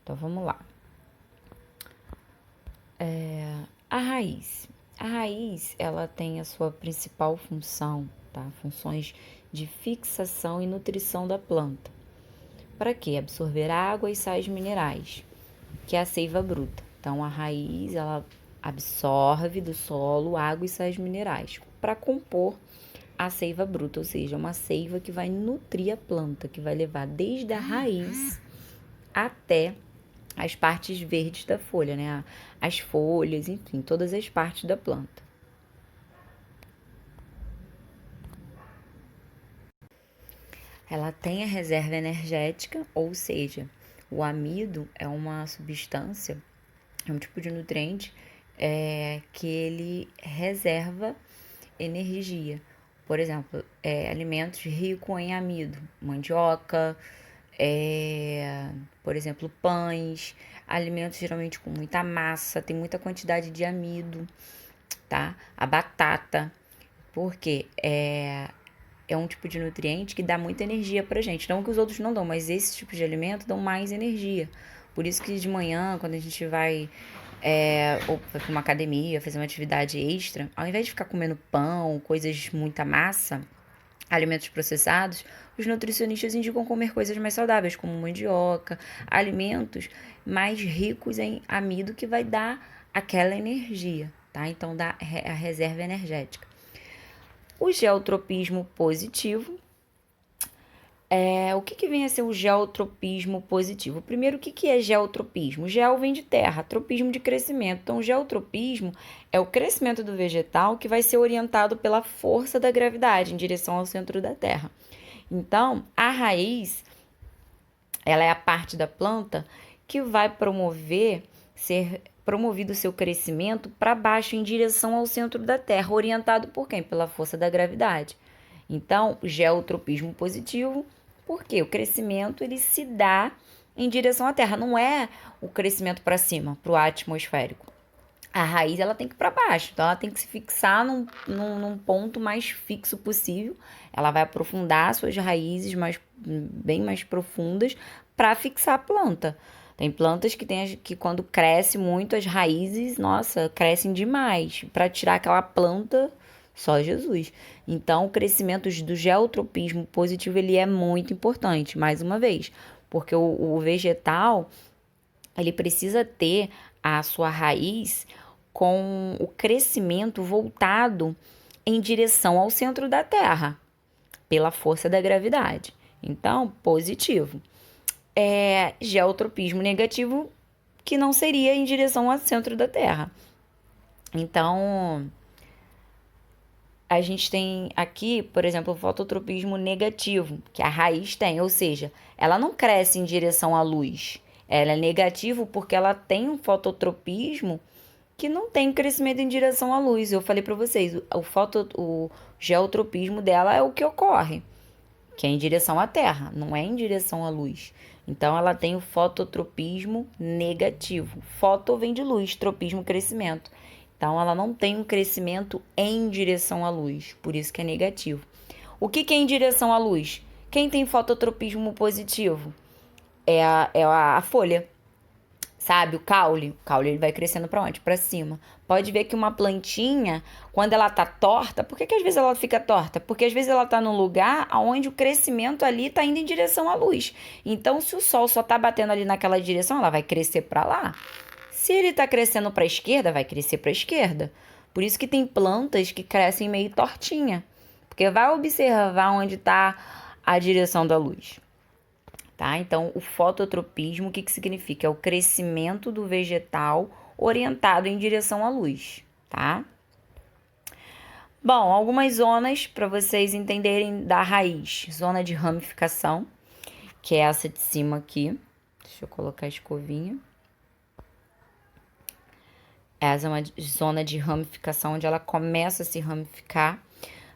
Então, vamos lá. A raiz. A raiz, ela tem a sua principal função, tá? Funções de fixação e nutrição da planta. Para quê? Absorver água e sais minerais, que é a seiva bruta. Então, a raiz, ela absorve do solo água e sais minerais para compor a seiva bruta, ou seja, uma seiva que vai nutrir a planta, que vai levar desde a raiz até as partes verdes da folha, né? As folhas, enfim, todas as partes da planta. Ela tem a reserva energética, ou seja, o amido é uma substância, é um tipo de nutriente que ele reserva energia. Por exemplo, alimentos ricos em amido, mandioca, por exemplo, pães, alimentos geralmente com muita massa, tem muita quantidade de amido, tá? A batata, porque é um tipo de nutriente que dá muita energia pra gente. Não que os outros não dão, mas esse tipo de alimento dão mais energia. Por isso que de manhã, quando a gente vai ou vai pra uma academia, fazer uma atividade extra, ao invés de ficar comendo pão, coisas muita massa, alimentos processados, os nutricionistas indicam comer coisas mais saudáveis, como mandioca, alimentos mais ricos em amido que vai dar aquela energia, tá? Então dá a reserva energética. O geotropismo positivo. O que vem a ser o geotropismo positivo? Primeiro, o que é geotropismo? Geo vem de terra, tropismo de crescimento. Então, o geotropismo é o crescimento do vegetal que vai ser orientado pela força da gravidade em direção ao centro da terra. Então, a raiz, ela é a parte da planta que vai ser promovido o seu crescimento para baixo em direção ao centro da terra, orientado por quem? Pela força da gravidade. Então, geotropismo positivo, porque o crescimento ele se dá em direção à Terra, não é o crescimento para cima, para o ar atmosférico. A raiz ela tem que ir para baixo, então ela tem que se fixar num ponto mais fixo possível. Ela vai aprofundar suas raízes bem mais profundas para fixar a planta. Tem plantas que quando cresce muito as raízes, nossa, crescem demais. Para tirar aquela planta, só Jesus. Então, o crescimento do geotropismo positivo ele é muito importante, mais uma vez, porque o vegetal ele precisa ter a sua raiz com o crescimento voltado em direção ao centro da Terra, pela força da gravidade. Então, positivo. Geotropismo negativo, que não seria em direção ao centro da Terra. Então, a gente tem aqui, por exemplo, o fototropismo negativo, que a raiz tem, ou seja, ela não cresce em direção à luz. Ela é negativo porque ela tem um fototropismo que não tem crescimento em direção à luz. Eu falei para vocês, o geotropismo dela é o que ocorre, que é em direção à Terra, não é em direção à luz. Então ela tem o fototropismo negativo. Foto vem de luz, tropismo crescimento. Então ela não tem um crescimento em direção à luz, por isso que é negativo. O que é em direção à luz? Quem tem fototropismo positivo? É a folha. Sabe, o caule ele vai crescendo para onde? Para cima. Pode ver que uma plantinha, quando ela tá torta, por que às vezes ela fica torta? Porque às vezes ela tá num lugar onde o crescimento ali tá indo em direção à luz. Então, se o sol só tá batendo ali naquela direção, ela vai crescer para lá. Se ele tá crescendo para a esquerda, vai crescer para a esquerda. Por isso que tem plantas que crescem meio tortinha, porque vai observar onde tá a direção da luz. Tá? Então, o fototropismo, o que significa? É o crescimento do vegetal orientado em direção à luz, tá? Bom, algumas zonas para vocês entenderem da raiz. Zona de ramificação, que é essa de cima aqui. Deixa eu colocar a escovinha. Essa é uma zona de ramificação, onde ela começa a se ramificar.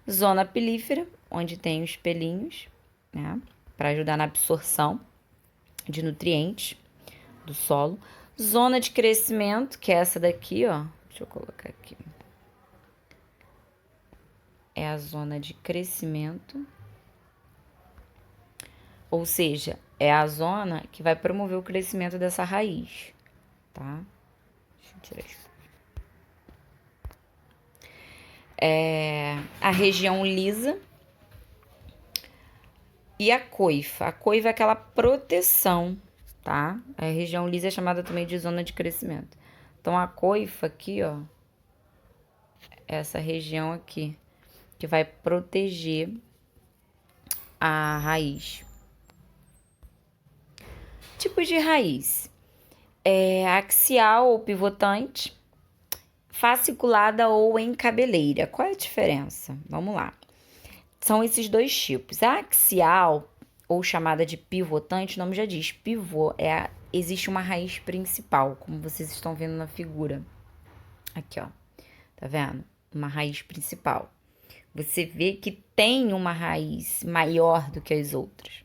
Zona pilífera, onde tem os pelinhos, né? Para ajudar na absorção de nutrientes do solo. Zona de crescimento, que é essa daqui, ó. Deixa eu colocar aqui. É a zona de crescimento. Ou seja, é a zona que vai promover o crescimento dessa raiz, tá? Deixa eu tirar isso. A região lisa e a coifa. A coifa é aquela proteção, tá? A região lisa é chamada também de zona de crescimento. Então, a coifa aqui, ó, essa região aqui, que vai proteger a raiz. Tipos de raiz. Axial ou pivotante, fasciculada ou em cabeleira. Qual é a diferença? Vamos lá. São esses dois tipos. A axial, ou chamada de pivotante, o nome já diz, pivô, existe uma raiz principal, como vocês estão vendo na figura. Aqui, ó. Tá vendo? Uma raiz principal. Você vê que tem uma raiz maior do que as outras.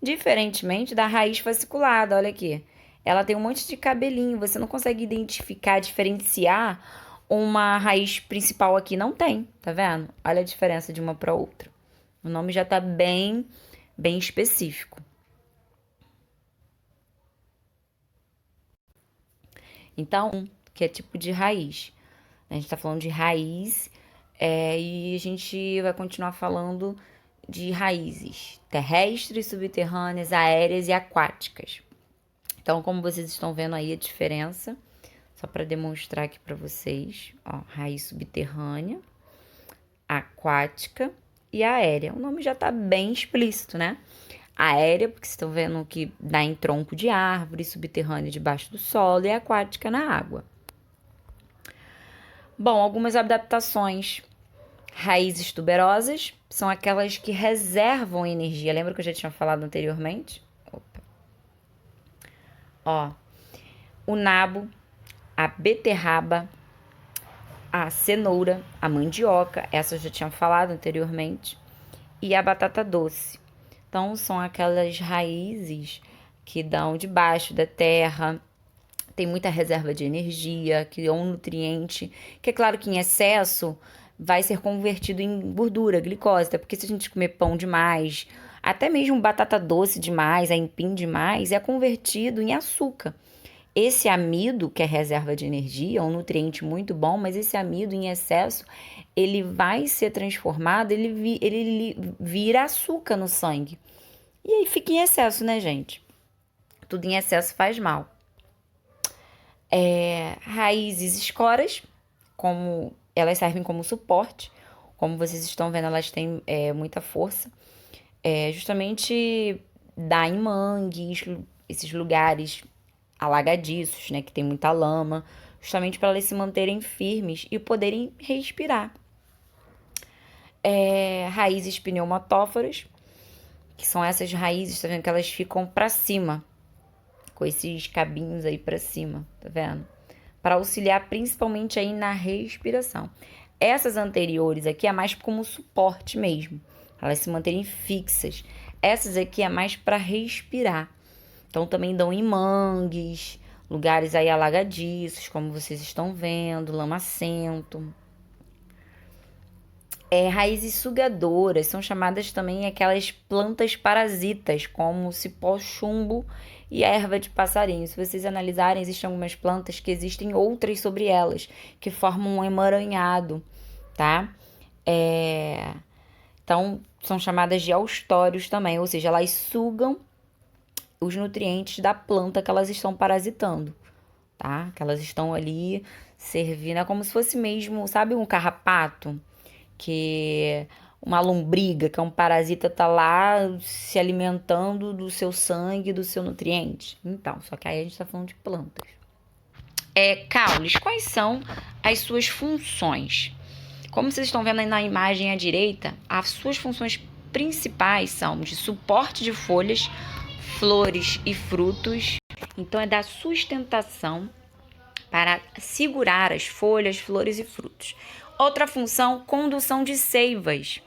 Diferentemente da raiz fasciculada, olha aqui. Ela tem um monte de cabelinho, você não consegue identificar, diferenciar uma raiz principal aqui. Não tem, tá vendo? Olha a diferença de uma para outra. O nome já tá bem específico. Então, que é tipo de raiz. A gente tá falando de raiz, e a gente vai continuar falando de raízes terrestres, subterrâneas, aéreas e aquáticas. Então, como vocês estão vendo aí a diferença, só para demonstrar aqui para vocês, ó, raiz subterrânea, aquática e aérea. O nome já tá bem explícito, né? Aérea, porque vocês estão vendo que dá em tronco de árvore, subterrânea debaixo do solo e aquática na água. Bom, algumas adaptações. Raízes tuberosas são aquelas que reservam energia. Lembra que eu já tinha falado anteriormente? Ó, o nabo, a beterraba, a cenoura, a mandioca, essa eu já tinha falado anteriormente, e a batata doce. Então, são aquelas raízes que dão debaixo da terra, tem muita reserva de energia, que é um nutriente, que é claro que em excesso vai ser convertido em gordura, glicose, até porque se a gente comer pão demais, até mesmo batata doce demais, aipim demais, é convertido em açúcar. Esse amido, que é reserva de energia, é um nutriente muito bom, mas esse amido em excesso, ele vai ser transformado, ele vira açúcar no sangue. E aí fica em excesso, né, gente? Tudo em excesso faz mal. Raízes escoras, como elas servem como suporte. Como vocês estão vendo, elas têm muita força. Justamente dá em mangues, esses lugares alagadiços, né, que tem muita lama, justamente para elas se manterem firmes e poderem respirar. Raízes pneumatóforas, que são essas raízes, tá vendo que elas ficam para cima, com esses cabinhos aí para cima, tá vendo? Para auxiliar principalmente aí na respiração. Essas anteriores aqui é mais como suporte mesmo, elas se manterem fixas. Essas aqui é mais para respirar. Então também dão em mangues, lugares aí alagadiços, como vocês estão vendo, lamacento. Raízes sugadoras são chamadas também aquelas plantas parasitas, como o cipó-chumbo e a erva de passarinho. Se vocês analisarem, existem algumas plantas que existem outras sobre elas, que formam um emaranhado, tá? Então, são chamadas de austórios também, ou seja, elas sugam os nutrientes da planta que elas estão parasitando, tá? Que elas estão ali servindo, é como se fosse mesmo, sabe, um carrapato? Que uma lombriga, que é um parasita, tá lá se alimentando do seu sangue, do seu nutriente. Então, só que aí a gente tá falando de plantas. Caules, quais são as suas funções? Como vocês estão vendo aí na imagem à direita, as suas funções principais são de suporte de folhas, flores e frutos. Então, é da sustentação para segurar as folhas, flores e frutos. Outra função, condução de seivas.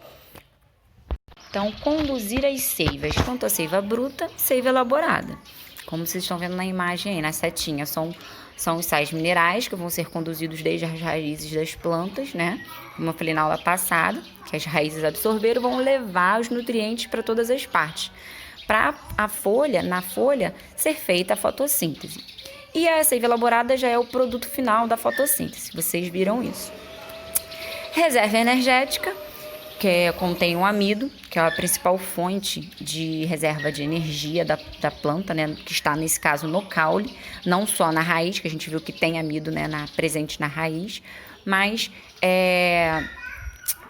Então, conduzir as seivas, tanto a seiva bruta, seiva elaborada. Como vocês estão vendo na imagem aí, na setinha, são os sais minerais que vão ser conduzidos desde as raízes das plantas, né? Como eu falei na aula passada, que as raízes absorveram, vão levar os nutrientes para todas as partes. para a folha, na folha, ser feita a fotossíntese. E a seiva elaborada já é o produto final da fotossíntese, vocês viram isso. Reserva energética, que contém o amido, que é a principal fonte de reserva de energia da planta, né, que está, nesse caso, no caule, não só na raiz, que a gente viu que tem amido, né, presente na raiz, mas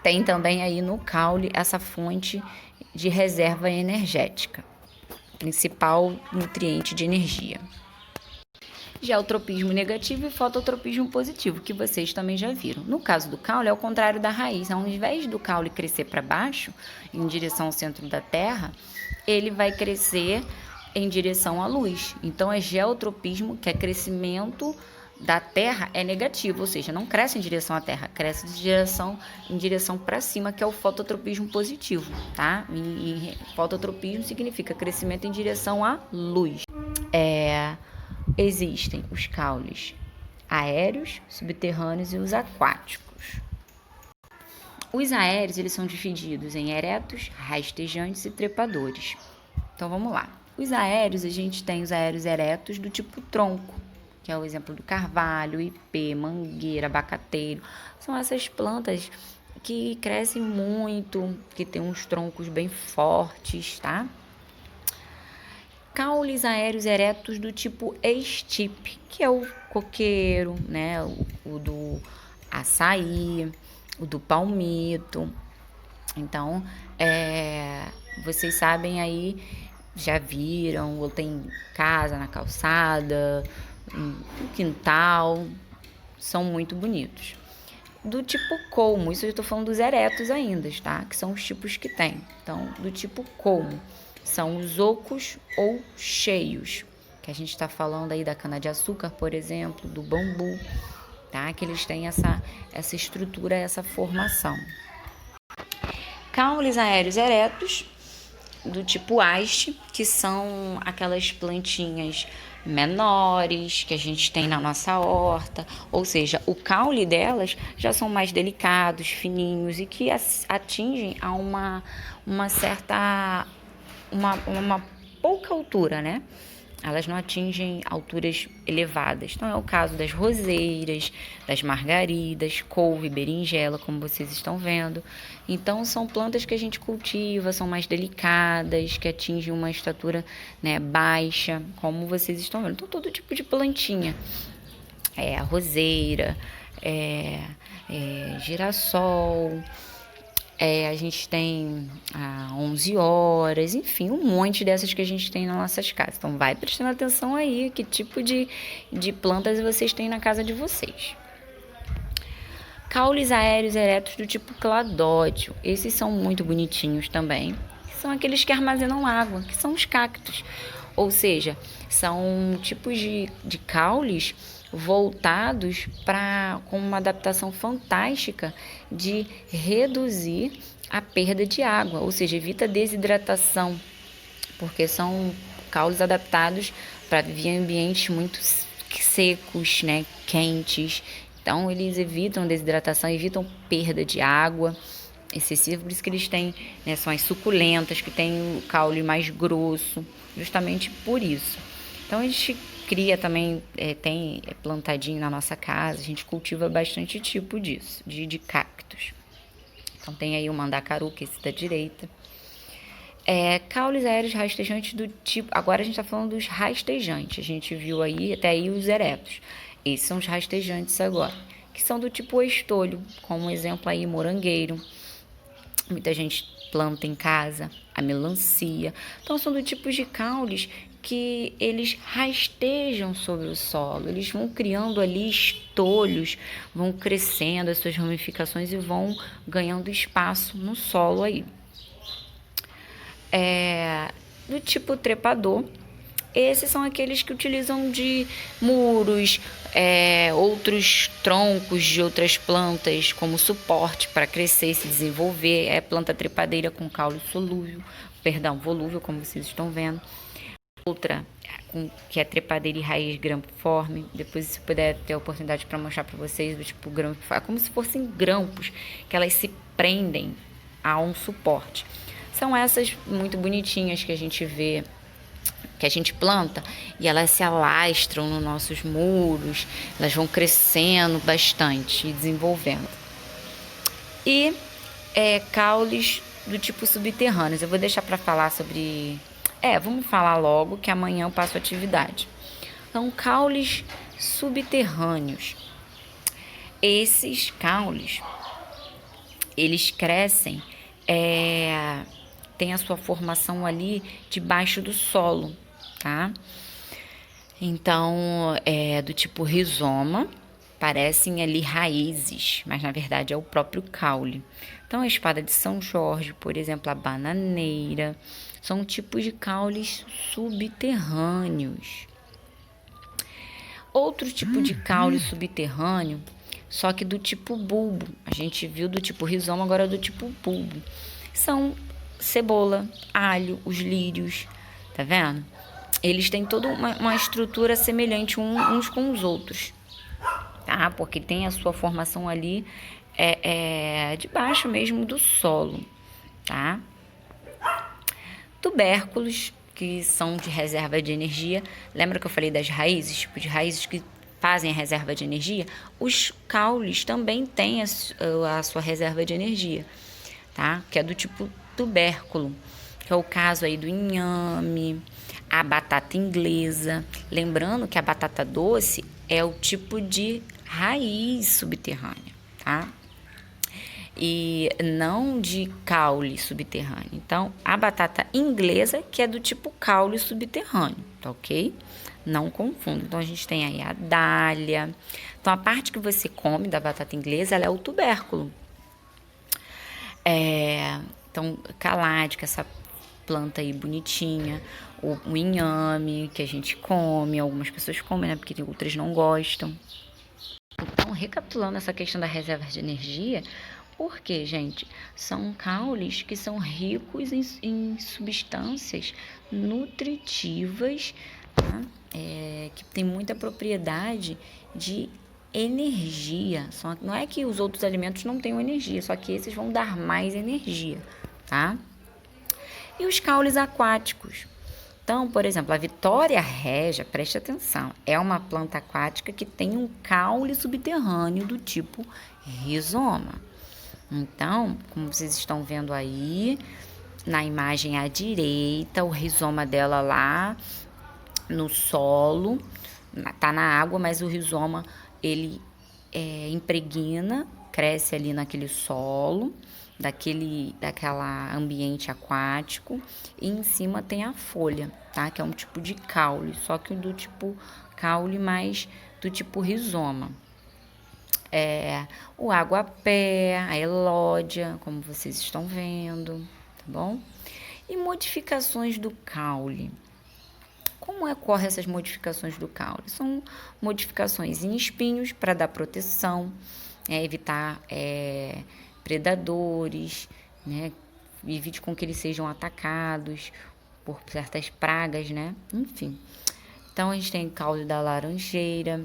tem também aí no caule essa fonte de reserva energética, principal nutriente de energia. Geotropismo negativo e fototropismo positivo, que vocês também já viram. No caso do caule, é o contrário da raiz. Ao invés do caule crescer para baixo, em direção ao centro da Terra, ele vai crescer em direção à luz. Então, é geotropismo, que é crescimento da Terra, é negativo, ou seja, não cresce em direção à Terra, cresce em direção para cima, que é o fototropismo positivo, tá? E fototropismo significa crescimento em direção à luz. Existem os caules aéreos, subterrâneos e os aquáticos. Os aéreos, eles são divididos em eretos, rastejantes e trepadores. Então, vamos lá. Os aéreos, a gente tem os aéreos eretos do tipo tronco, que é o exemplo do carvalho, ipê, mangueira, abacateiro. São essas plantas que crescem muito, que tem uns troncos bem fortes, tá? Caules aéreos eretos do tipo estipe, que é o coqueiro, né? O do açaí, o do palmito. Então, vocês sabem aí, já viram, ou tem casa na calçada, no quintal, são muito bonitos. Do tipo colmo, isso eu estou falando dos eretos ainda, tá? Que são os tipos que tem. Então, do tipo colmo, são os ocos ou cheios, que a gente está falando aí da cana-de-açúcar, por exemplo, do bambu, tá? Que eles têm essa estrutura, essa formação. Caules aéreos eretos, do tipo haste, que são aquelas plantinhas menores que a gente tem na nossa horta, ou seja, o caule delas já são mais delicados, fininhos e que atingem a uma certa uma pouca altura, né? Elas não atingem alturas elevadas. Então, é o caso das roseiras, das margaridas, couve, berinjela, como vocês estão vendo. Então, são plantas que a gente cultiva, são mais delicadas, que atingem uma estatura, né, baixa, como vocês estão vendo. Então, todo tipo de plantinha. A roseira, girassol, a gente tem 11 horas, enfim, um monte dessas que a gente tem nas nossas casas. Então, vai prestando atenção aí, que tipo de plantas vocês têm na casa de vocês. Caules aéreos eretos do tipo cladódio. Esses são muito bonitinhos também. São aqueles que armazenam água, que são os cactos. Ou seja, são tipos de caules voltados com uma adaptação fantástica de reduzir a perda de água, ou seja, evita a desidratação, porque são caules adaptados para viver em ambientes muito secos, né, quentes. Então, eles evitam desidratação, evitam perda de água excessiva, por isso que eles têm, né, são as suculentas, que têm o caule mais grosso, justamente por isso. Então, a gente cria também, tem plantadinho na nossa casa, a gente cultiva bastante tipo disso, de cactos. Então, tem aí o mandacaru, que é esse da direita. Caules aéreos rastejantes do tipo... Agora a gente está falando dos rastejantes, a gente viu aí, até aí os eretos. Esses são os rastejantes agora, que são do tipo estolho, como exemplo aí morangueiro. Muita gente planta em casa, a melancia. Então, são do tipo de caules que eles rastejam sobre o solo, eles vão criando ali estolhos, vão crescendo as suas ramificações e vão ganhando espaço no solo aí. Do tipo trepador, esses são aqueles que utilizam de muros, outros troncos de outras plantas como suporte para crescer e se desenvolver. É planta trepadeira com caule volúvel, como vocês estão vendo. Outra, que é trepadeira e raiz grampiforme. Depois, se puder ter a oportunidade para mostrar para vocês, do tipo grampiforme, é como se fossem grampos, que elas se prendem a um suporte. São essas muito bonitinhas que a gente vê, que a gente planta, e elas se alastram nos nossos muros, elas vão crescendo bastante e desenvolvendo. E caules do tipo subterrâneos. Eu vou deixar para falar sobre... vamos falar logo que amanhã eu passo atividade. São caules subterrâneos. Esses caules, eles crescem, tem a sua formação ali debaixo do solo, tá? Então, do tipo rizoma, parecem ali raízes, mas na verdade é o próprio caule. Então, a espada de São Jorge, por exemplo, a bananeira, são tipos de caules subterrâneos. Outro tipo de caule subterrâneo, só que do tipo bulbo. A gente viu do tipo rizoma, agora do tipo bulbo. São cebola, alho, os lírios, tá vendo? Eles têm toda uma estrutura semelhante uns com os outros, tá? Porque tem a sua formação ali debaixo mesmo do solo, tá? Tubérculos, que são de reserva de energia. Lembra que eu falei das raízes? Tipo, de raízes que fazem a reserva de energia? Os caules também têm a sua reserva de energia, tá? Que é do tipo tubérculo, que é o caso aí do inhame, a batata inglesa. Lembrando que a batata doce é o tipo de raiz subterrânea, tá? E não de caule subterrâneo. Então, a batata inglesa, que é do tipo caule subterrâneo, tá ok? Não confunda. Então, a gente tem aí a dália. Então, a parte que você come da batata inglesa, ela é o tubérculo. Então, caládica, essa planta aí bonitinha. O inhame, que a gente come. Algumas pessoas comem, né? Porque outras não gostam. Então, recapitulando essa questão da reserva de energia... Porque, gente, são caules que são ricos em substâncias nutritivas, tá? Que tem muita propriedade de energia. Não é que os outros alimentos não tenham energia, só que esses vão dar mais energia, tá? E os caules aquáticos. Então, por exemplo, a Vitória régia, preste atenção, é uma planta aquática que tem um caule subterrâneo do tipo rizoma. Então, como vocês estão vendo aí, na imagem à direita, o rizoma dela lá no solo, tá na água, mas o rizoma, ele impregna, cresce ali naquele solo, daquela ambiente aquático, e em cima tem a folha, tá? Que é um tipo de caule, só que do tipo caule mais do tipo rizoma. O aguapé, a elódia, como vocês estão vendo, tá bom? E modificações do caule. Como ocorrem essas modificações do caule? São modificações em espinhos para dar proteção, evitar predadores, né? Evite com que eles sejam atacados por certas pragas, né? Enfim. Então, a gente tem caule da laranjeira,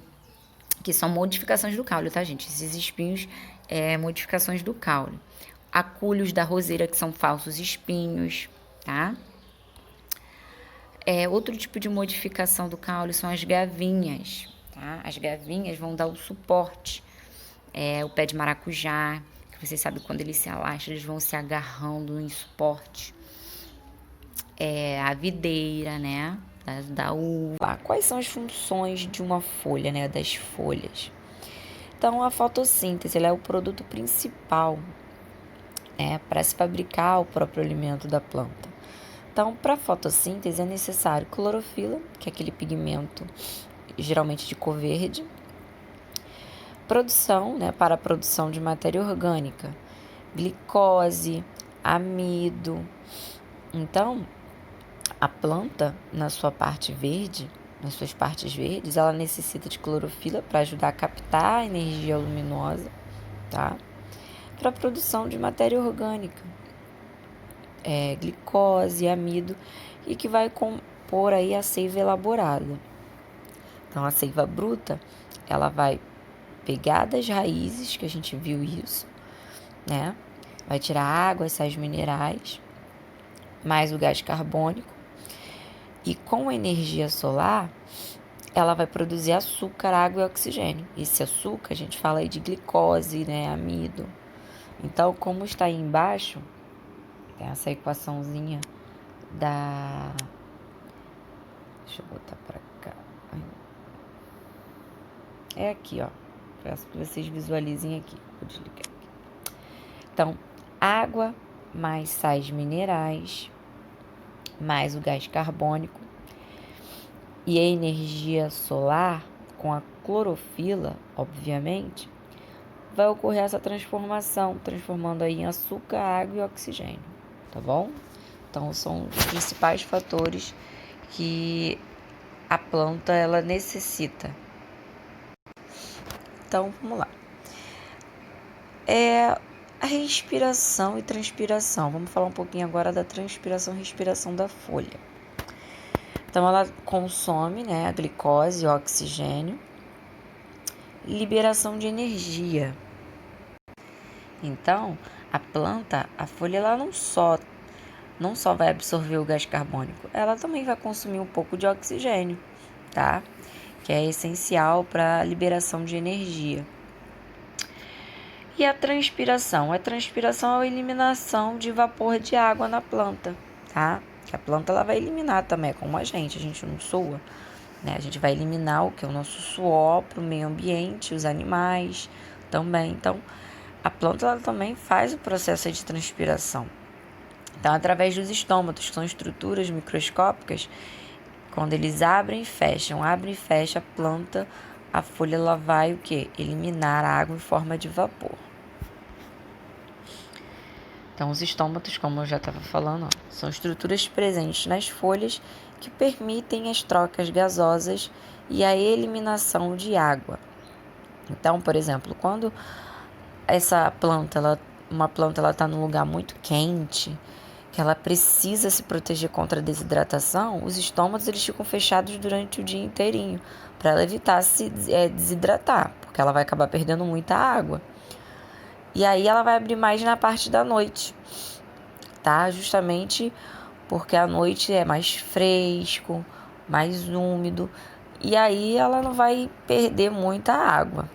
que são modificações do caule, tá, gente? Esses espinhos modificações do caule. Acúlios da roseira, que são falsos espinhos, tá? Outro tipo de modificação do caule são as gavinhas, tá? As gavinhas vão dar o suporte. O pé de maracujá, que vocês sabem quando ele se alastra, eles vão se agarrando em suporte. A videira, né? Da uva. Quais são as funções de uma folha, né? Das folhas. Então, a fotossíntese, ela é o produto principal, para se fabricar o próprio alimento da planta. Então, para a fotossíntese é necessário clorofila, que é aquele pigmento geralmente de cor verde. Produção, né? Para a produção de matéria orgânica. Glicose, amido. Então, a planta, na sua parte verde, nas suas partes verdes, ela necessita de clorofila para ajudar a captar a energia luminosa, tá? Para a produção de matéria orgânica, glicose, amido, e que vai compor aí a seiva elaborada. Então, a seiva bruta, ela vai pegar das raízes, que a gente viu isso, né? Vai tirar água, sais minerais, mais o gás carbônico. E com a energia solar, ela vai produzir açúcar, água e oxigênio. Esse açúcar, a gente fala aí de glicose, né, amido. Então, como está aí embaixo, tem essa equaçãozinha da... Deixa eu botar pra cá. É aqui, ó. Peço que vocês visualizem aqui. Vou desligar aqui. Então, água mais sais minerais, mais o gás carbônico e a energia solar com a clorofila, obviamente, vai ocorrer essa transformação, transformando aí em açúcar, água e oxigênio, tá bom? Então, são os principais fatores que a planta ela necessita. Então, vamos lá. A respiração e transpiração. Vamos falar um pouquinho agora da transpiração e respiração da folha. Então, ela consome, né, a glicose e o oxigênio. Liberação de energia. Então, a planta, a folha, ela não só vai absorver o gás carbônico, ela também vai consumir um pouco de oxigênio, tá? Que é essencial para a liberação de energia. E a transpiração? A transpiração é a eliminação de vapor de água na planta, tá? Que a planta ela vai eliminar também, como a gente não sua, né? A gente vai eliminar o que é o nosso suor para o meio ambiente, os animais também. Então, a planta ela também faz o processo de transpiração. Então, através dos estômatos, que são estruturas microscópicas, quando eles abrem e fecha a planta, a folha ela vai o quê? Eliminar a água em forma de vapor. Então, os estômatos, como eu já estava falando, são estruturas presentes nas folhas que permitem as trocas gasosas e a eliminação de água. Então, por exemplo, quando uma planta está num lugar muito quente, que ela precisa se proteger contra a desidratação, os estômatos eles ficam fechados durante o dia inteirinho, para ela evitar se desidratar, porque ela vai acabar perdendo muita água. E aí ela vai abrir mais na parte da noite, tá? Justamente porque a noite é mais fresco, mais úmido, e aí ela não vai perder muita água,